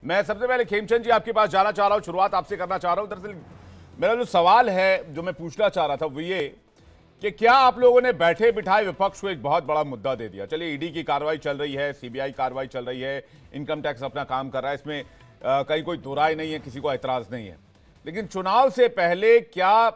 मैं सबसे पहले खेमचंद जी आपके पास जाना चाह रहा हूं, शुरुआत आपसे करना चाह रहा हूं। दरअसल मेरा जो सवाल है जो मैं पूछना चाह रहा था वो ये कि क्या आप लोगों ने बैठे बिठाए विपक्ष को एक बहुत बड़ा मुद्दा दे दिया। चलिए ईडी की कार्रवाई चल रही है, सीबीआई कार्रवाई चल रही है, इनकम टैक्स अपना काम कर रहा है, इसमें कहीं कोई दो राय नहीं है, किसी को एतराज नहीं है। लेकिन चुनाव से पहले क्या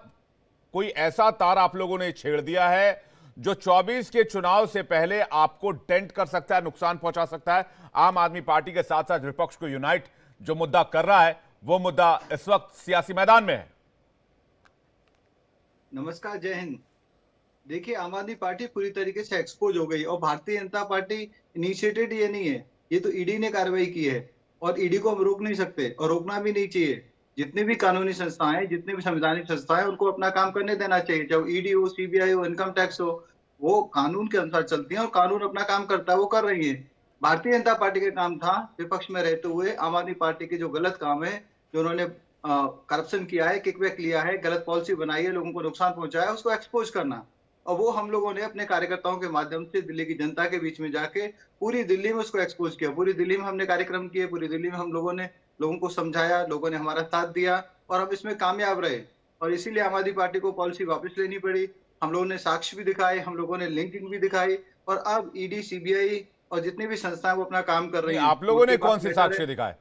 कोई ऐसा तार आप लोगों ने छेड़ दिया है जो 24 के चुनाव से पहले आपको डेंट कर सकता है, नुकसान पहुंचा सकता है? आम आदमी पार्टी के साथ साथ विपक्ष को यूनाइट जो मुद्दा कर रहा है वो मुद्दा इस वक्त सियासी मैदान में है। नमस्कार, जय हिंद। देखिए, आम आदमी पार्टी पूरी तरीके से एक्सपोज हो गई और भारतीय जनता पार्टी इनिशिएटेड ये नहीं है, ये तो ईडी ने कार्रवाई की है और ईडी को हम रोक नहीं सकते और रोकना भी नहीं चाहिए। जितनी भी कानूनी संस्थाएं, जितनी भी संवैधानिक संस्थाएं, उनको अपना काम करने देना चाहिए। चाहे ईडी हो, सीबीआई हो, इनकम टैक्स हो, वो कानून के अनुसार चलती है और कानून अपना काम करता है, वो कर रही है। भारतीय जनता पार्टी का काम था विपक्ष में रहते हुए आम आदमी पार्टी के जो गलत काम है, जो उन्होंने करप्शन किया है, किकबैक लिया है, गलत पॉलिसी बनाई है, लोगों को नुकसान पहुंचाया है, उसको एक्सपोज करना। और वो हम लोगों ने अपने कार्यकर्ताओं के माध्यम से दिल्ली की जनता के बीच में जाके पूरी दिल्ली में उसको एक्सपोज किया। पूरी दिल्ली में हमने कार्यक्रम किए, पूरी दिल्ली में हम लोगों ने लोगों को समझाया, लोगों ने हमारा साथ दिया और हम इसमें कामयाब रहे। और इसीलिए आम आदमी पार्टी को पॉलिसी वापस लेनी पड़ी। हम लोगों ने साक्ष्य भी दिखाए, हम लोगों ने लिंकिंग भी दिखाई और अब ईडी, सीबीआई और जितनी भी संस्थाएं वो अपना काम कर रही हैं। आप लोगों ने कौन से साक्ष्य दिखाए?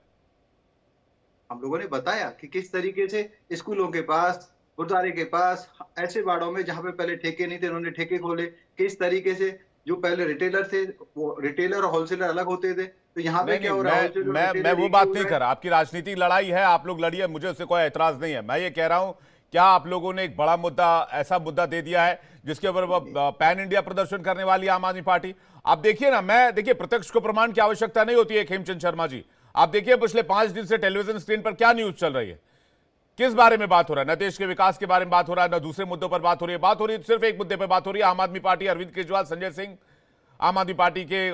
हम लोगों ने बताया कि किस तरीके से स्कूलों के पास, गुरुद्वारे के पास, ऐसे वार्डों में जहां पे पहले ठेके नहीं थे, उन्होंने ठेके खोले। किस तरीके से जो पहले रिटेलर थे, वो रिटेलर और होलसेलर अलग होते थे, तो यहाँ पे क्या हो रहा है? मैं वो बात नहीं कर रहा। आपकी राजनीतिक लड़ाई है, आप लोग लड़िए, मुझे उससे कोई एतराज नहीं है। मैं ये कह रहा हूं, क्या आप लोगों ने एक बड़ा मुद्दा, ऐसा मुद्दा दे दिया है जिसके ऊपर पैन इंडिया प्रदर्शन करने वाली आम आदमी पार्टी? आप देखिए ना, मैं देखिए, प्रत्यक्ष को प्रमाण की आवश्यकता नहीं होती है खेमचंद शर्मा जी। आप देखिए पिछले 5 दिन से टेलीविजन स्क्रीन पर क्या न्यूज चल रही है, किस बारे में बात हो रहा है? न देश के विकास के बारे में बात हो रहा है, न दूसरे मुद्दों पर बात हो रही है। बात हो रही है सिर्फ एक मुद्दे पर बात हो रही है, आम आदमी पार्टी, अरविंद केजरीवाल, संजय सिंह, आम आदमी पार्टी के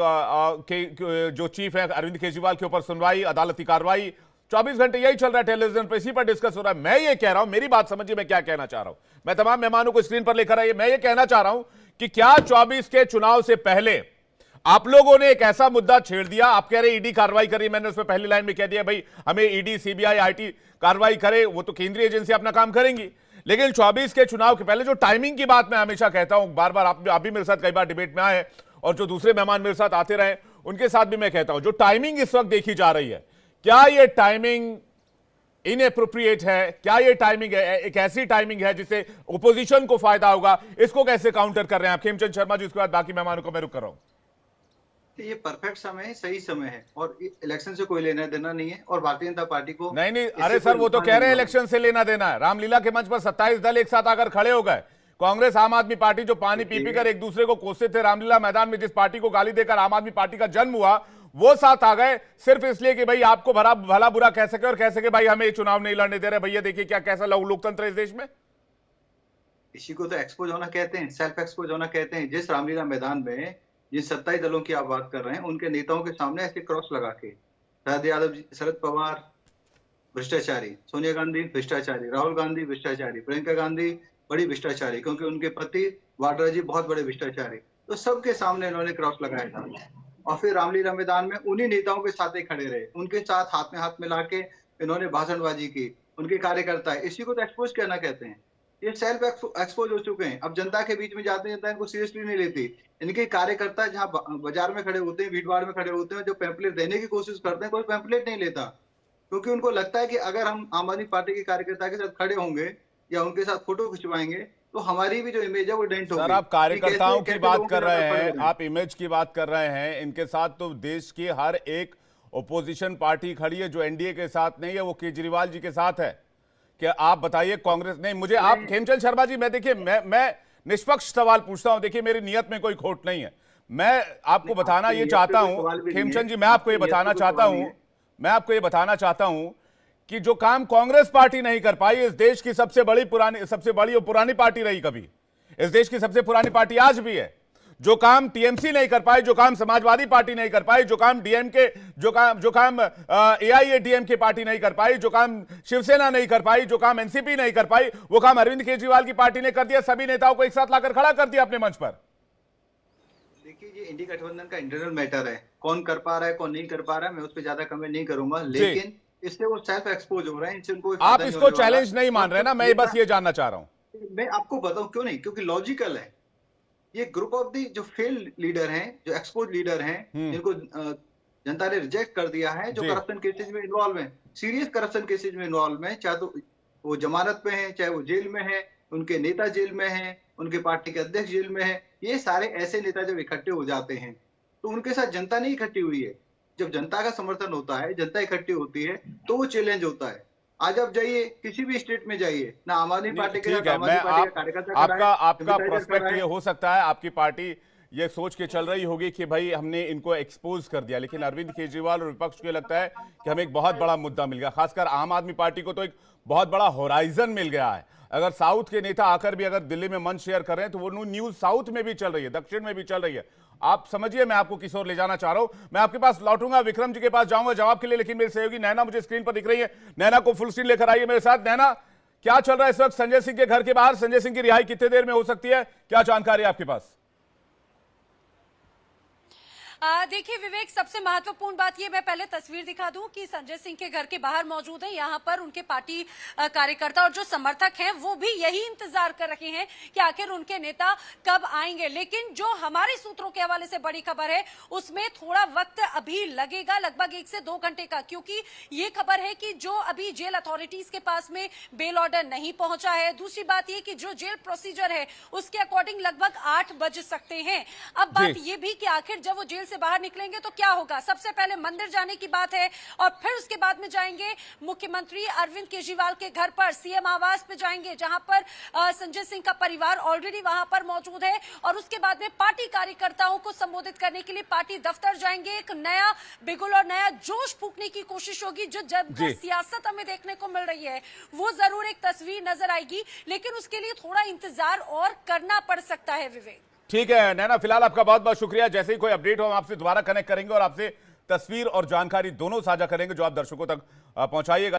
जो चीफ है अरविंद केजरीवाल के ऊपर सुनवाई, अदालती कार्रवाई, 24 घंटे यही चल रहा है टेलीविजन पर, इसी पर डिस्कस हो रहा है। मैं ये कह रहा हूं, मेरी बात समझिए मैं क्या कहना चाह रहा हूं। मैं तमाम मेहमानों को स्क्रीन पर लेकर आइए। मैं ये कहना चाह रहा हूं कि क्या 24 के चुनाव से पहले आप लोगों ने एक ऐसा मुद्दा छेड़ दिया? आप कह रहे ईडी कार्रवाई करी, मैंने उसमें पहली लाइन में कह दिया भाई हमें ईडी, सीबीआई, आईटी कार्रवाई करे, वो तो केंद्रीय एजेंसी अपना काम करेंगी। लेकिन 24 के चुनाव के पहले जो टाइमिंग की बात मैं हमेशा कहता हूं, बार बार आप भी मेरे साथ कई बार डिबेट में आए और जो दूसरे मेहमान मेरे साथ आते रहे उनके साथ भी मैं कहता हूं, जो टाइमिंग इस वक्त देखी जा रही है, क्या ये टाइमिंग इनएप्रोप्रिएट है? क्या ये टाइमिंग है एक ऐसी टाइमिंग है जिससे ओपोजिशन को फायदा होगा? इसको कैसे काउंटर कर रहे हैं आप खेमचंद शर्मा जी? उसके बाद बाकी मेहमानों को मैं रुक कर रहा हूं। ये परफेक्ट समय है, सही समय है और इलेक्शन से कोई लेना देना नहीं है और भारतीय जनता पार्टी को नहीं, अरे सर, वो तो कह रहे हैं इलेक्शन से लेना देना है। रामलीला के मंच पर 27 दल एक साथ आकर खड़े हो गए। कांग्रेस, आम आदमी पार्टी जो पानी पी पी कर एक दूसरे को कोसते थे रामलीला मैदान में, जिस पार्टी को गाली देकर आम आदमी पार्टी का जन्म हुआ, वो साथ आ गए सिर्फ इसलिए कि भाई आपको भला बुरा कह सके और कह सके भाई हमें चुनाव नहीं लड़ने दे रहे। भैया देखिए क्या कैसा लोकतंत्र है इस देश में। इसी को तो एक्सपोज होना कहते हैं, सेल्फ एक्सपोज होना कहते हैं। जिस रामलीला मैदान में जिन 27 दलों की आप बात कर रहे हैं, उनके नेताओं के सामने ऐसे क्रॉस लगा के शरद यादव जी, शरद पवार भ्रष्टाचारी, सोनिया गांधी भ्रष्टाचारी, राहुल गांधी भ्रष्टाचारी, प्रियंका गांधी बड़ी भ्रष्टाचारी, क्योंकि उनके पति वाड्रा जी बहुत बड़े भ्रष्टाचारी, तो सबके सामने इन्होंने क्रॉस लगाया था। और फिर रामलीला मैदान में उन्हीं नेताओं के साथ ही खड़े रहे, उनके साथ हाथ में हाथ मिला के इन्होंने भाषणबाजी की। उनके कार्यकर्ता है, इसी को तो एक्सपोज करना कहते हैं। ये सेल्फ एक्सपोज हो चुके हैं। अब जनता के बीच में जाते हैं, जनता इनको सीरियसली नहीं लेती। इनके कार्यकर्ता जहां बाजार में खड़े होते हैं, भीड़ भाड़ में खड़े होते हैं, जो पैम्पलेट देने की कोशिश करते हैं, कोई पैम्पलेट नहीं लेता, क्योंकि उनको लगता है कि अगर हम आम आदमी पार्टी के कार्यकर्ता के साथ खड़े होंगे या उनके साथ फोटो खिंचवाएंगे तो हमारी भी जो इमेज है वो डेंट होगी। सर, आप कार्यकर्ताओं की बात कर रहे हैं, आप इमेज की बात कर रहे हैं। इनके साथ तो देश की हर एक ओपोजिशन पार्टी खड़ी है। जो एनडीए के साथ नहीं है वो केजरीवाल जी के साथ है। क्या आप बताइए कांग्रेस नहीं? मुझे आप खेमचंद शर्मा जी, मैं देखिए मैं निष्पक्ष सवाल पूछता हूं। देखिए मेरी नियत में कोई खोट नहीं है। मैं आपको बताना ये चाहता हूं खेमचंद जी, मैं आपको ये बताना चाहता हूं कि जो काम कांग्रेस पार्टी नहीं कर पाई, इस देश की सबसे बड़ी और पुरानी पार्टी रही कभी, इस देश की सबसे पुरानी पार्टी आज भी है। जो काम टीएमसी नहीं कर पाई, जो काम समाजवादी पार्टी नहीं कर पाई, जो काम डीएमके, जो काम एआईएडीएमके पार्टी नहीं कर पाई, जो काम शिवसेना नहीं कर पाई, जो काम एनसीपी नहीं कर पाई, वो काम अरविंद केजरीवाल की पार्टी ने कर दिया। सभी नेताओं को एक साथ लाकर खड़ा कर दिया अपने मंच पर। देखिए, ये इंडी गठबंधन का इंटरनल मैटर है, कौन कर पा रहा है कौन नहीं कर पा रहा है, मैं उस पर ज्यादा कमेंट नहीं करूंगा, जी। लेकिन इससे वो सेल्फ एक्सपोज हो रहे हैं, इससे उनको कोई आप फायदा नहीं इसको होने वाला। चैलेंज नहीं मान और रहे ना, जो मैं बस ये जानना चाह रहा हूं। मैं आपको बताऊं क्यों नहीं, क्योंकि लॉजिकल है। ये ग्रुप ऑफ दी जो फेल लीडर हैं, जो एक्सपोज लीडर हैं, जिनको जनता ने रिजेक्ट कर दिया है, जो जी। करप्शन केसेज में इन्वॉल्व हैं, सीरियस करप्शन केसेज में इन्वॉल्व हैं, चाहे तो वो जमानत पे हैं, चाहे वो जेल में हैं, उनके नेता जेल में हैं, उनके पार्टी के अध्यक्ष जेल में हैं। ये सारे ऐसे नेता जब इकट्ठे हो जाते हैं, तो उनके साथ जनता नहीं इकट्ठी हुई है। जब जनता का समर्थन होता है, जनता इकट्ठी होती है, तो वो चैलेंज होता है। आज आप जाइए, किसी भी स्टेट में जाइए, ना आम आदमी पार्टी के ठीक साथ है, आम मैं आदमी पार्टी का कार्यकर्ता खड़ा है, आपका सिंपैथाइजर खड़ा प्रोस्पेक्ट है। ये हो सकता है, आपकी पार्टी ये सोच के चल रही होगी कि भाई हमने इनको एक्सपोज कर दिया, लेकिन अरविंद केजरीवाल और विपक्ष को लगता है कि हमें एक बहुत बड़ा मुद्दा मिल गया। खासकर आम आदमी पार्टी को तो एक बहुत बड़ा होराइजन मिल गया है। अगर साउथ के नेता आकर भी अगर दिल्ली में मंच शेयर कर रहे हैं तो वो न्यूज साउथ में भी चल रही है, दक्षिण में भी चल रही है। आप समझिए मैं आपको किस ओर ले जाना चाह रहा हूं। मैं आपके पास लौटूंगा, विक्रम जी के पास जाऊंगा जवाब के लिए, लेकिन मेरे सहयोगी नैना मुझे स्क्रीन पर दिख रही है। नैना को फुल स्क्रीन लेकर आइए मेरे साथ। नैना, क्या चल रहा है इस वक्त संजय सिंह के घर के बाहर? संजय सिंह की रिहाई कितने देर में हो सकती है, क्या जानकारी है आपके पास? देखिए विवेक, सबसे महत्वपूर्ण बात ये, मैं पहले तस्वीर दिखा दूं कि संजय सिंह के घर के बाहर मौजूद है। यहाँ पर उनके पार्टी कार्यकर्ता और जो समर्थक हैं वो भी यही इंतजार कर रहे हैं कि आखिर उनके नेता कब आएंगे। लेकिन जो हमारे सूत्रों के हवाले से बड़ी खबर है उसमें थोड़ा वक्त अभी लगेगा, लगभग 1 से 2 घंटे का, क्योंकि ये खबर है कि जो अभी जेल अथॉरिटीज के पास में बेल ऑर्डर नहीं पहुंचा है। दूसरी बात ये कि जो जेल प्रोसीजर है उसके अकॉर्डिंग लगभग 8 बज सकते हैं। अब बात ये भी कि आखिर जब वो जेल से बाहर निकलेंगे तो क्या होगा। सबसे पहले मंदिर जाने की बात है और फिर उसके बाद में जाएंगे मुख्यमंत्री अरविंद केजरीवाल के घर पर, सीएम आवास पे जाएंगे, जहां पर संजय सिंह का परिवार ऑलरेडी वहां पर मौजूद है। और उसके बाद में पार्टी कार्यकर्ताओं को संबोधित करने के लिए पार्टी दफ्तर जाएंगे। एक नया बिगुल और नया जोश फूंकने की कोशिश होगी। जो जब सियासत हमें देखने को मिल रही है वो जरूर एक तस्वीर नजर आएगी, लेकिन उसके लिए थोड़ा इंतजार और करना पड़ सकता है। विवेक, ठीक है नैना, फिलहाल आपका बहुत बहुत शुक्रिया। जैसे ही कोई अपडेट हो हम आपसे दोबारा कनेक्ट करेंगे और आपसे तस्वीर और जानकारी दोनों साझा करेंगे जो आप दर्शकों तक पहुंचाइएगा।